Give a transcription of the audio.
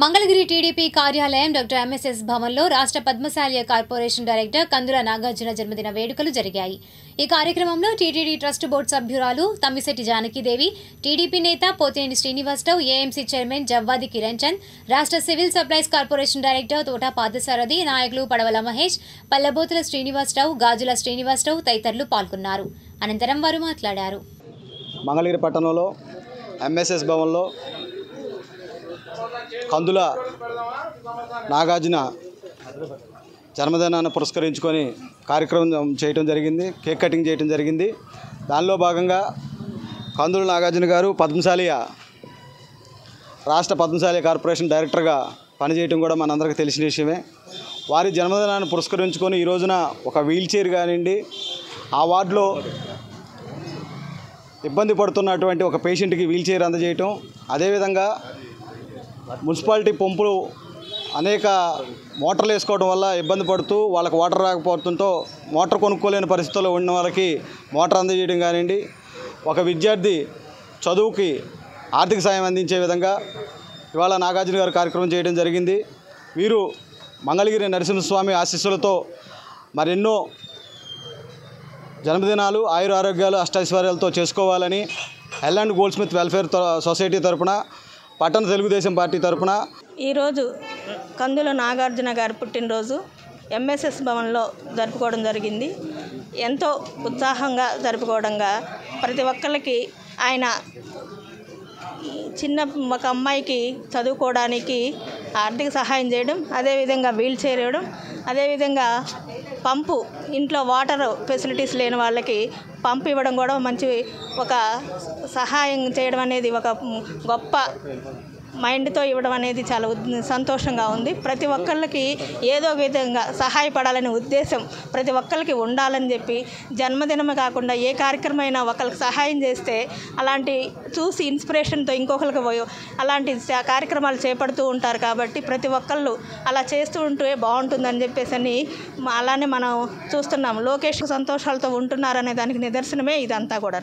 Mangalagiri TDP కార్యాలయం doctor MSS భవన్లో రాష్ట్ర పద్మశాలి కార్పొరేషన్ డైరెక్టర్ కందుల నాగార్జున జన్మదిన వేడుకలు జరిగాయి. ఈ కార్యక్రమంలో టీటీడీ ట్రస్ట్ బోర్డు సభ్యురాలు తమ్మిశెట్టి జానకీదేవి, టీడీపీ నేత పోతినేని శ్రీనివాసరావు, ఏఎంసీ చైర్మన్ జవ్వాది కిరణ్ చంద్, రాష్ట్ర సివిల్ సప్లైస్ కార్పొరేషన్ డైరెక్టర్ తోట పాదసారథి, నాయకులు పడవల మహేష్, పల్లబోతుల శ్రీనివాసరావు, గాజుల శ్రీనివాసరావు తదితరులు పాల్గొన్నారు. అనంతరం వారు మాట్లాడారు. మంగళగిరి పట్టణంలో ఎంఎస్ఎస్ భవన్లో కందుల నాగార్జున జన్మదినాన్ని పురస్కరించుకొని కార్యక్రమం చేయడం జరిగింది. కేక్ కటింగ్ చేయడం జరిగింది. దానిలో భాగంగా కందుల నాగార్జున గారు రాష్ట్ర పద్మశాలి కార్పొరేషన్ డైరెక్టర్గా పనిచేయడం కూడా మనందరికీ తెలిసిన విషయమే. వారి జన్మదినాన్ని పురస్కరించుకొని ఈ రోజున ఒక వీల్ చైర్ కానివ్వండి, ఆ వార్డులో ఇబ్బంది పడుతున్నటువంటి ఒక పేషెంట్కి వీల్ చైర్ అందజేయటం, అదేవిధంగా మున్సిపాలిటీ పంపులు అనేక మోటార్లు వేసుకోవడం వల్ల ఇబ్బంది పడుతూ వాళ్ళకి వాటర్ రాకపోతుంటో మోటార్ కొనుక్కోలేని పరిస్థితుల్లో ఉన్న వాళ్ళకి మోటార్ అందజేయడం కానివ్వండి, ఒక విద్యార్థి చదువుకి ఆర్థిక సాయం అందించే విధంగా ఇవాళ నాగార్జున గారు కార్యక్రమం చేయడం జరిగింది. వీరు మంగళగిరి నరసింహస్వామి ఆశీస్సులతో మరెన్నో జన్మదినాలు ఆయుర ఆరోగ్యాలు అష్టైశ్వర్యాలతో చేసుకోవాలని L and gold Smith welfare society తరపున, పట్టణ తెలుగుదేశం పార్టీ తరపున ఈరోజు కందుల నాగార్జున గారి పుట్టినరోజు ఎంఎస్ఎస్ భవన్లో జరుపుకోవడం జరిగింది. ఎంతో ఉత్సాహంగా జరుపుకోవడంగా ప్రతి ఒక్కరికి ఆయన చిన్న ఒక అమ్మాయికి చదువుకోవడానికి ఆర్థిక సహాయం చేయడం, అదేవిధంగా వీల్ చైర్ ఇవ్వడం, అదేవిధంగా పంపు ఇంట్లో వాటర్ ఫెసిలిటీస్ లేని వాళ్ళకి పంపు ఇవ్వడం కూడా మంచి ఒక సహాయం చేయడం అనేది ఒక గొప్ప మైండ్తో ఇవ్వడం అనేది చాలా సంతోషంగా ఉంది. ప్రతి ఒక్కళ్ళకి ఏదో విధంగా సహాయపడాలనే ఉద్దేశం ప్రతి ఒక్కరికి ఉండాలని చెప్పి, జన్మదినమే కాకుండా ఏ కార్యక్రమం అయినా ఒకరికి సహాయం చేస్తే అలాంటి చూసి ఇన్స్పిరేషన్తో ఇంకొకరికి అలాంటి కార్యక్రమాలు చేపడుతూ ఉంటారు. కాబట్టి ప్రతి ఒక్కళ్ళు అలా చేస్తూ ఉంటే బాగుంటుందని చెప్పేసి అని అలానే మనం చూస్తున్నాం. లోకేష్ సంతోషాలతో ఉంటున్నారనే దానికి నిదర్శనమే ఇదంతా కూడా.